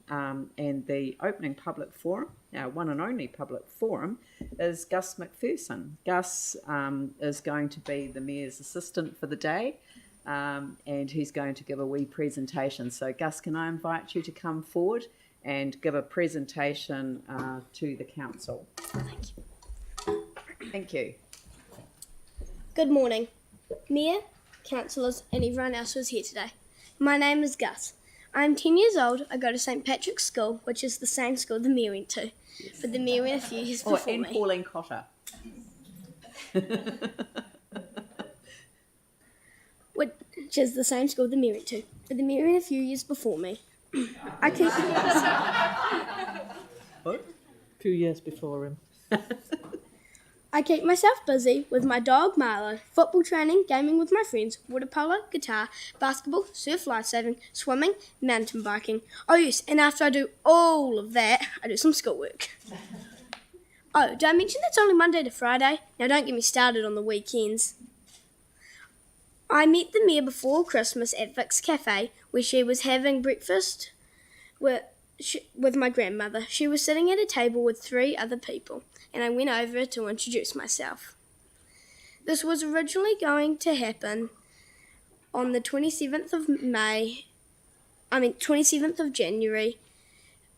and the opening public forum, our one and only public forum, is Gus McPherson. Gus is going to be the Mayor's assistant for the day, and he's going to give a wee presentation. So Gus, can I invite you to come forward and give a presentation to the council? Thank you. Thank you. Good morning, Mayor, councillors and everyone else who's here today. My name is Gus. I'm 10 years old. I go to St Patrick's School, which is the same school the Mayor went to. Yes. But the Mayor went a few years before me. Pauline Cotter. Which is the same school the Mayor went to. But the Mayor went a few years before me. I keep... What? A few years before him. I keep myself busy with my dog Marlo, football training, gaming with my friends, water polo, guitar, basketball, surf lifesaving, swimming, mountain biking. Oh yes, and after I do all of that, I do some schoolwork. Oh, did I mention that's only Monday to Friday? Now don't get me started on the weekends. I met the Mayor before Christmas at Vic's Cafe, where she was having breakfast with my grandmother. She was sitting at a table with 3 other people, and I went over to introduce myself. This was originally going to happen on the 27th of January,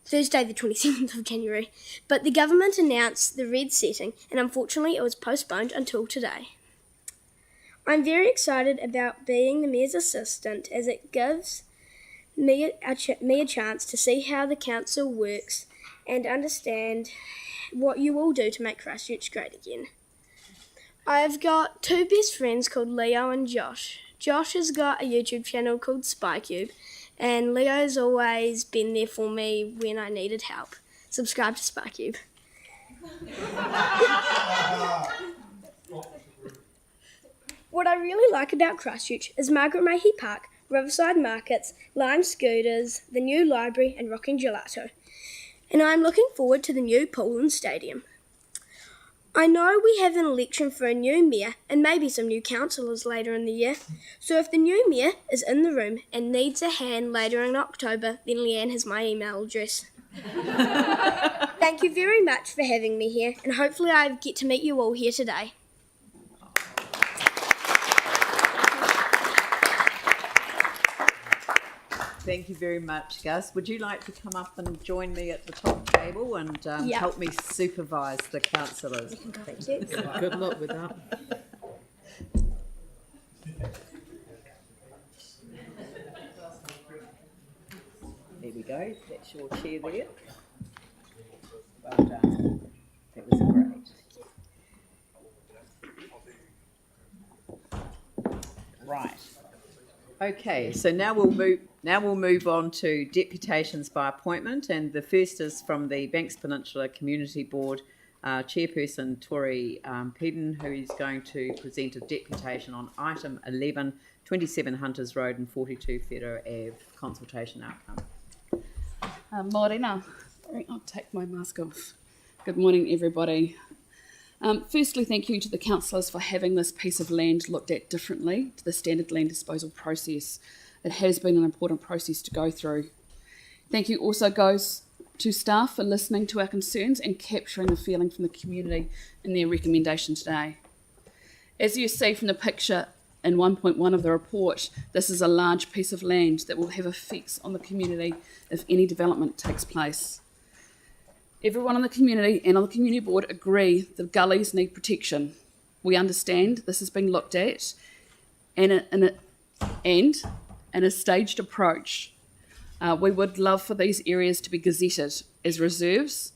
Thursday the 27th of January, but the government announced the red setting, and unfortunately it was postponed until today. I'm very excited about being the Mayor's assistant, as it gives me a chance to see how the council works and understand what you all do to make Christchurch great again. I've got 2 best friends called Leo and Josh. Josh has got a YouTube channel called SpyCube, and Leo's always been there for me when I needed help. Subscribe to SpyCube. What I really like about Christchurch is Margaret Mayhew Park, Riverside Markets, Lime Scooters, the new library and Rocking Gelato. And I'm looking forward to the new pool and stadium. I know we have an election for a new mayor and maybe some new councillors later in the year, so if the new mayor is in the room and needs a hand later in October, then Leanne has my email address. Thank you very much for having me here, and hopefully I get to meet you all here today. Thank you very much, Gus. Would you like to come up and join me at the top table and help me supervise the councillors? Thank you. Good luck with that. There we go. That's your chair there. Well done. That was great. Right. Okay, so now we'll move on to deputations by appointment, and the first is from the Banks Peninsula Community Board Chairperson Tori Peden, who is going to present a deputation on item 11, 27 Hunters Road and 42 Whero Ave, consultation outcome. Morena, I'll take my mask off. Good morning, everybody. Firstly, thank you to the councillors for having this piece of land looked at differently to the standard land disposal process. It has been an important process to go through. Thank you also goes to staff for listening to our concerns and capturing the feeling from the community in their recommendation today. As you see from the picture in 1.1 of the report, this is a large piece of land that will have effects on the community if any development takes place. Everyone in the community and on the community board agree that gullies need protection. We understand this is being looked at and in a staged approach. We would love for these areas to be gazetted as reserves.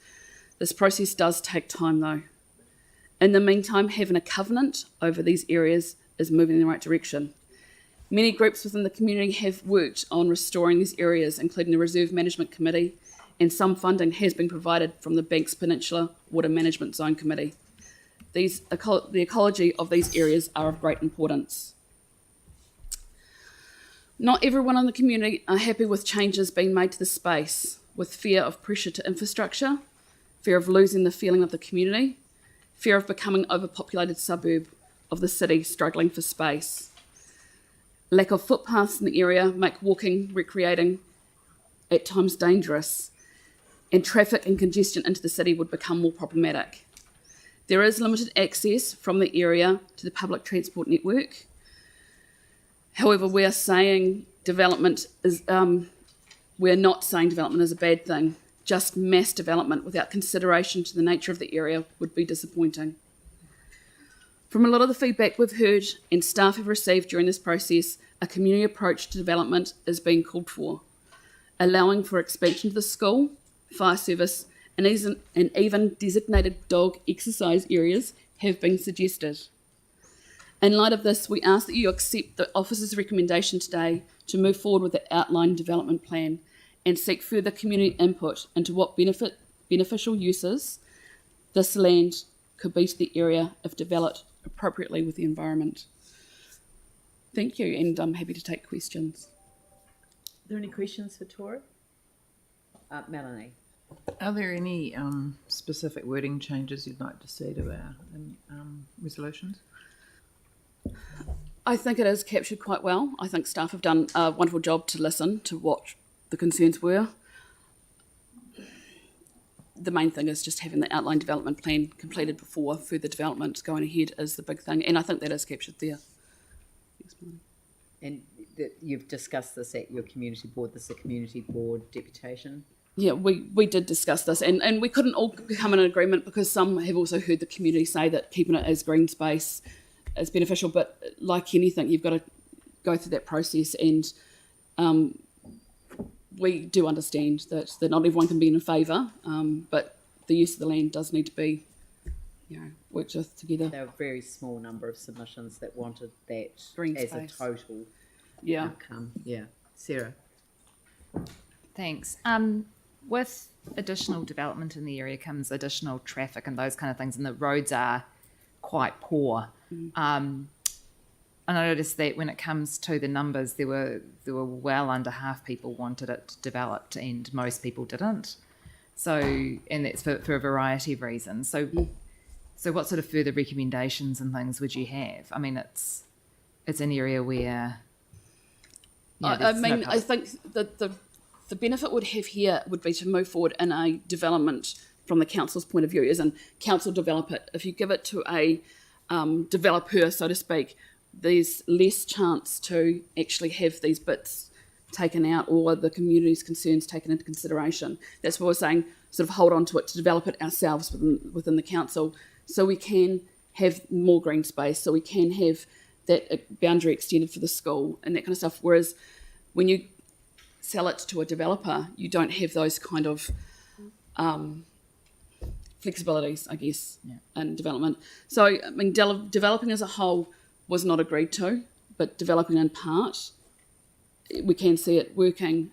This process does take time though. In the meantime, having a covenant over these areas is moving in the right direction. Many groups within the community have worked on restoring these areas, including the Reserve Management Committee, and some funding has been provided from the Banks Peninsula Water Management Zone Committee. The ecology of these areas are of great importance. Not everyone in the community are happy with changes being made to the space, with fear of pressure to infrastructure, fear of losing the feeling of the community, fear of becoming an overpopulated suburb of the city struggling for space. Lack of footpaths in the area make walking, recreating at times dangerous, and traffic and congestion into the city would become more problematic. There is limited access from the area to the public transport network. However, we're not saying development is a bad thing. Just mass development without consideration to the nature of the area would be disappointing. From a lot of the feedback we've heard and staff have received during this process, a community approach to development is being called for, allowing for expansion to the school, fire service, and even designated dog exercise areas have been suggested. In light of this, we ask that you accept the officer's recommendation today to move forward with the outlined development plan and seek further community input into what beneficial uses this land could be to the area if developed appropriately with the environment. Thank you, and I'm happy to take questions. Are there any questions for Tori? Melanie? Are there any specific wording changes you'd like to see to our resolutions? I think it is captured quite well. I think staff have done a wonderful job to listen to what the concerns were. The main thing is just having the outline development plan completed before further development going ahead is the big thing, and I think that is captured there. And you've discussed this at your community board. This is a community board deputation. Yeah, we did discuss this, and we couldn't all come in an agreement because some have also heard the community say that keeping it as green space is beneficial, but like anything, you've got to go through that process, and we do understand that not everyone can be in favour, but the use of the land does need to be, worked with together. There were a very small number of submissions that wanted that Green as space. a total Yeah. outcome. Yeah. Sarah? Thanks. With additional development in the area comes additional traffic and those kind of things, and the roads are quite poor. I noticed that when it comes to the numbers, there were well under half people wanted it developed, and most people didn't. So, and that's for a variety of reasons. So what sort of further recommendations and things would you have? I mean, it's an area where. I think that the benefit would have here would be to move forward in a development from the council's point of view, as in council develop it. If you give it to a developer, so to speak, there's less chance to actually have these bits taken out or the community's concerns taken into consideration. That's what we're saying, sort of hold on to it, to develop it ourselves within the council, so we can have more green space, so we can have that boundary extended for the school and that kind of stuff. Whereas when you sell it to a developer, you don't have those kind of flexibilities, I guess, in development. So, I mean, developing as a whole was not agreed to, but developing in part, we can see it working,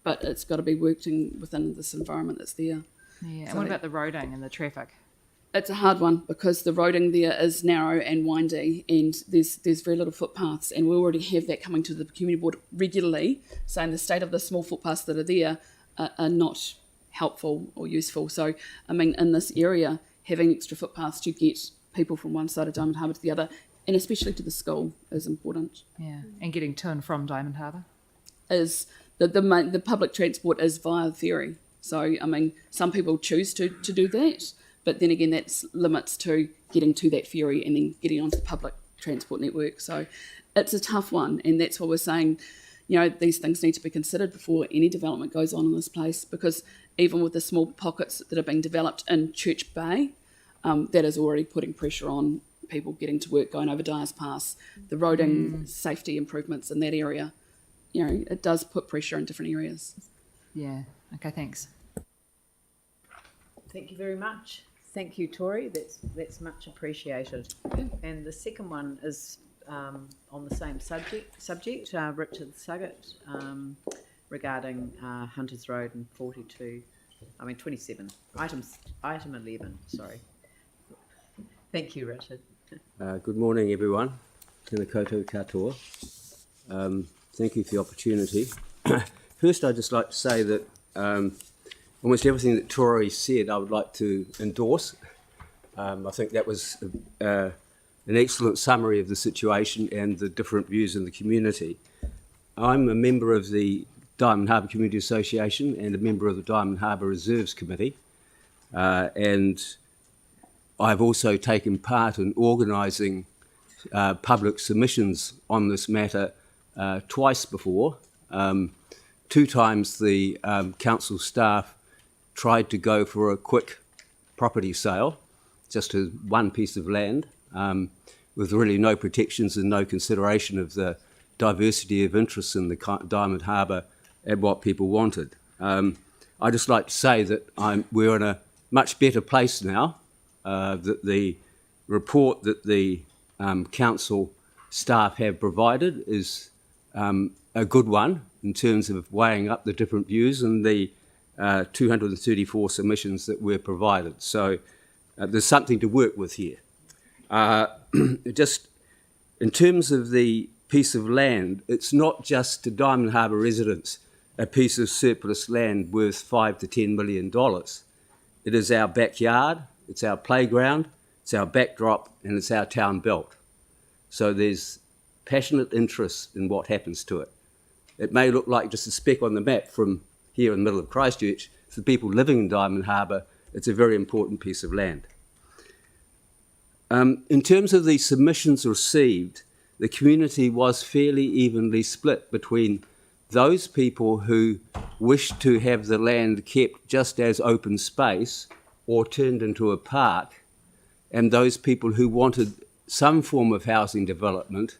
but it's got to be working within this environment that's there. Yeah. So And what about the roading and the traffic? It's a hard one because the roading there is narrow and windy, and there's very little footpaths, and we already have that coming to the community board regularly, saying the state of the small footpaths that are there are not helpful or useful. So, I mean, in this area, having extra footpaths to get people from one side of Diamond Harbour to the other, and especially to the school, is important. Yeah. And getting to and from Diamond Harbour? Is the public transport is via ferry. So, I mean, some people choose to do that, but then again, that's limits to getting to that ferry and then getting onto the public transport network. So it's a tough one, and that's what we're saying, these things need to be considered before any development goes on in this place, because even with the small pockets that are being developed in Church Bay, that is already putting pressure on people getting to work, going over Dyers Pass, the roading safety improvements in that area. It does put pressure in different areas. Yeah. Okay, thanks. Thank you very much. Thank you, Tori. That's much appreciated. And the second one is on the same subject. Richard Suggett, regarding Hunters Road and 27. Item 11. Sorry. Thank you, Richard. Good morning, everyone. Tēnā koutou katoa. Thank you for the opportunity. First, I'd just like to say that almost everything that Tori said, I would like to endorse. I think that was an excellent summary of the situation and the different views in the community. I'm a member of the Diamond Harbour Community Association and a member of the Diamond Harbour Reserves Committee. And I've also taken part in organising public submissions on this matter twice before. 2 times the council staff tried to go for a quick property sale, just as one piece of land, with really no protections and no consideration of the diversity of interests in the Diamond Harbour and what people wanted. I'd just like to say that we're in a much better place now, that the report that the council staff have provided is a good one in terms of weighing up the different views and the 234 submissions that were provided. So there's something to work with here. Just in terms of the piece of land, it's not just to Diamond Harbour residents a piece of surplus land worth $5 to $10 million. It is our backyard, it's our playground, it's our backdrop, and it's our town belt. So there's passionate interest in what happens to it. It may look like just a speck on the map from here in the middle of Christchurch. For the people living in Diamond Harbour, it's a very important piece of land. In terms of the submissions received, the community was fairly evenly split between those people who wished to have the land kept just as open space or turned into a park, and those people who wanted some form of housing development,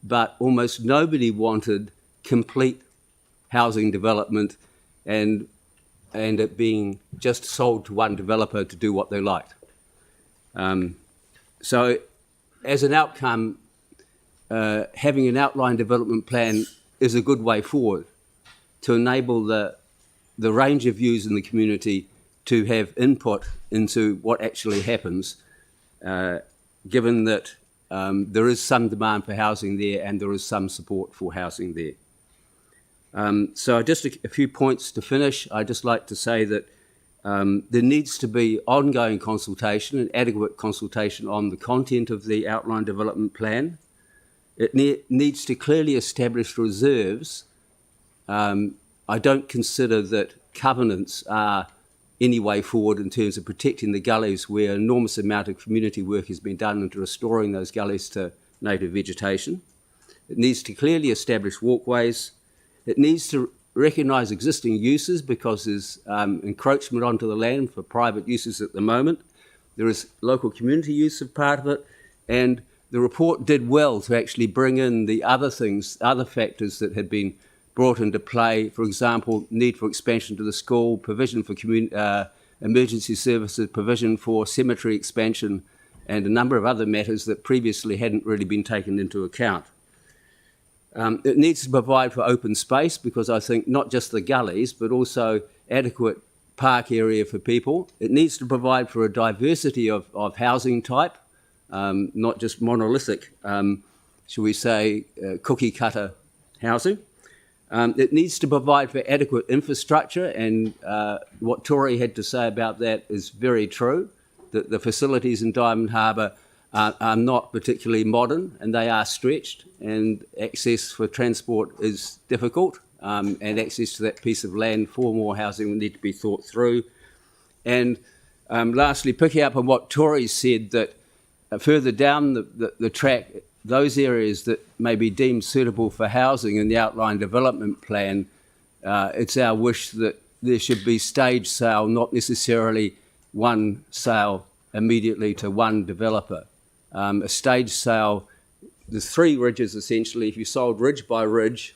but almost nobody wanted complete housing development and it being just sold to one developer to do what they liked. So as an outcome, having an outline development plan is a good way forward to enable the range of views in the community to have input into what actually happens, given that there is some demand for housing there and there is some support for housing there. So just a few points to finish. I'd just like to say that there needs to be ongoing consultation and adequate consultation on the content of the outline development plan. It needs to clearly establish reserves. I don't consider that covenants are any way forward in terms of protecting the gullies where an enormous amount of community work has been done into restoring those gullies to native vegetation. It needs to clearly establish walkways. It needs to recognise existing uses because there's encroachment onto the land for private uses at the moment. There is local community use of part of it, and the report did well to actually bring in the other things, other factors that had been brought into play. For example, need for expansion to the school, provision for emergency services, provision for cemetery expansion, and a number of other matters that previously hadn't really been taken into account. It needs to provide for open space because I think not just the gullies, but also adequate park area for people. It needs to provide for a diversity of housing type, not just monolithic, shall we say, cookie cutter housing. It needs to provide for adequate infrastructure, and what Tori had to say about that is very true, that the facilities in Diamond Harbour are not particularly modern and they are stretched, and access for transport is difficult, and access to that piece of land for more housing will need to be thought through. And lastly, picking up on what Tori said, that further down the track, those areas that may be deemed suitable for housing in the outline development plan, it's our wish that there should be stage sale, not necessarily one sale immediately to one developer. A stage sale, there's 3 ridges essentially. If you sold ridge by ridge,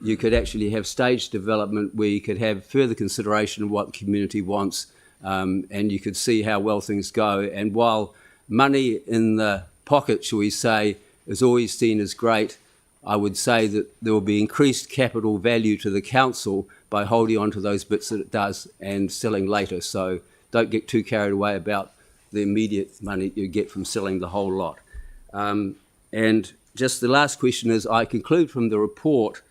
you could actually have stage development where you could have further consideration of what the community wants, and you could see how well things go. And while money in the pocket, shall we say, is always seen as great, I would say that there will be increased capital value to the council by holding on to those bits that it does and selling later. So don't get too carried away about the immediate money you get from selling the whole lot. And just the last question is, I conclude from the report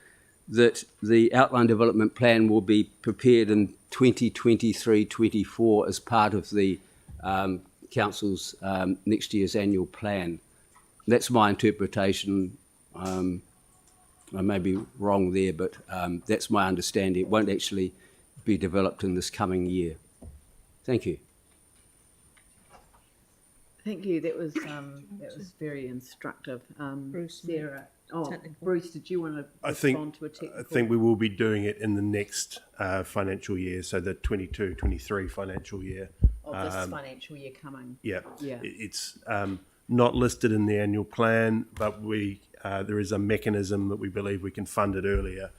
that the outline development plan will be prepared in 2023-24 as part of the council's next year's annual plan. That's my interpretation. I may be wrong there, but that's my understanding. It won't actually be developed in this coming year. Thank you. Thank you. That was very instructive. Sarah. Oh, Bruce, did you want to respond to a technical? I think we will be doing it in the next financial year, so the 22-23 financial year. Of this financial year coming. Yeah. Yeah. It's not listed in the annual plan, but there is a mechanism that we believe we can fund it earlier.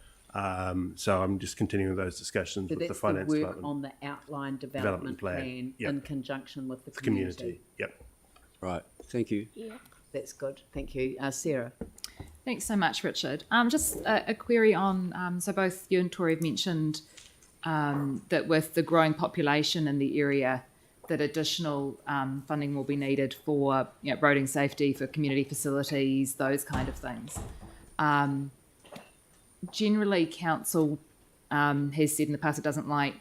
So I'm just continuing those discussions with the finance work department. on the outline development plan Yep. in conjunction with the community. Yep. Right. Thank you. Yeah. That's good. Thank you. Sarah. Thanks so much, Richard. Just a query on, so both you and Tori have mentioned that with the growing population in the area, that additional funding will be needed for roading safety, for community facilities, those kind of things. Generally, council has said in the past it doesn't like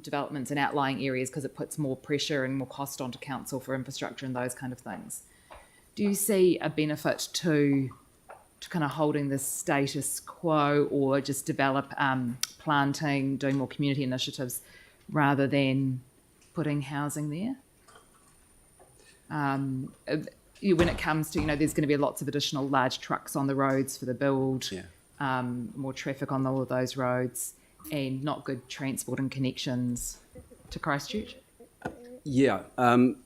developments in outlying areas because it puts more pressure and more cost onto council for infrastructure and those kind of things. Do you see a benefit to kind of holding the status quo, or just develop planting, doing more community initiatives rather than putting housing there? When it comes to, there's going to be lots of additional large trucks on the roads for the build, more traffic on all of those roads, and not good transport and connections to Christchurch. Yeah,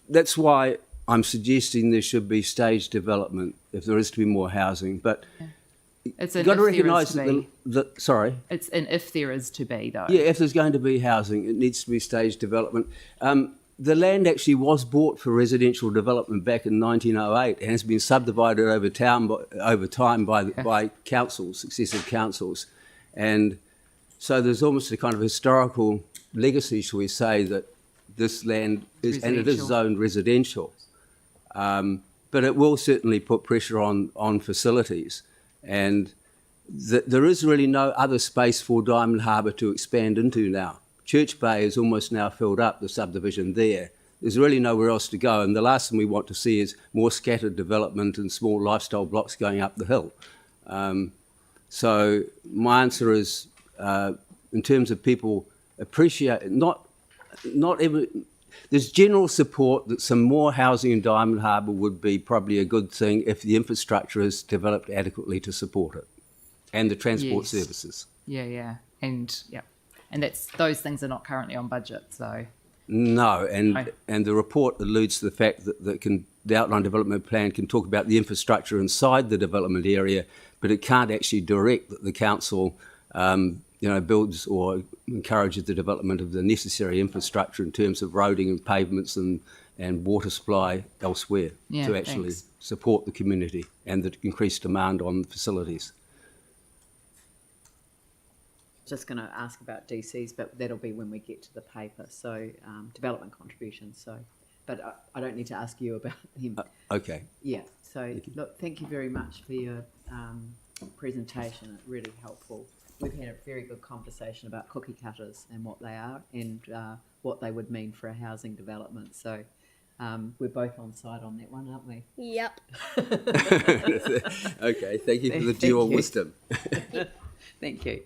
that's why I'm suggesting there should be staged development if there is to be more housing. But It's you've an got to if there is recognise to be. sorry. It's an if there is to be, though. Yeah, if there's going to be housing, it needs to be staged development. The land actually was bought for residential development back in 1908 and has been subdivided over time by councils, successive councils. And so there's almost a kind of historical legacy, shall we say, that this land is, and it is zoned residential. But it will certainly put pressure on facilities. And there is really no other space for Diamond Harbour to expand into now. Church Bay is almost now filled up, the subdivision there. There's really nowhere else to go. And the last thing we want to see is more scattered development and small lifestyle blocks going up the hill. So my answer is, in terms of people appreciate, there's general support that some more housing in Diamond Harbour would be probably a good thing if the infrastructure is developed adequately to support it, and the transport services. Yeah. And those things are not currently on budget, so. No, and the report alludes to the fact that the outline development plan can talk about the infrastructure inside the development area, but it can't actually direct that the council builds or encourages the development of the necessary infrastructure in terms of roading and pavements and water supply elsewhere to actually support the community and the increased demand on facilities. Just going to ask about DCs, but that'll be when we get to the paper. So development contributions. So, but I don't need to ask you about him. Okay. Yeah. So look, thank you very much for your presentation. It's really helpful. We've had a very good conversation about cookie cutters and what they are and what they would mean for a housing development. So we're both on side on that one, aren't we? Yep. Okay. Thank you for the dual wisdom. Thank you.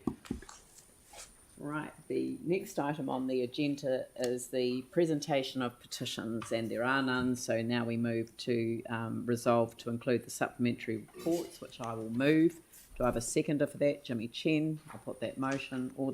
Right, the next item on the agenda is the presentation of petitions, and there are none, so now we move to resolve to include the supplementary reports, which I will move. Do I have a seconder for that? Jimmy Chen. I'll put that motion. All those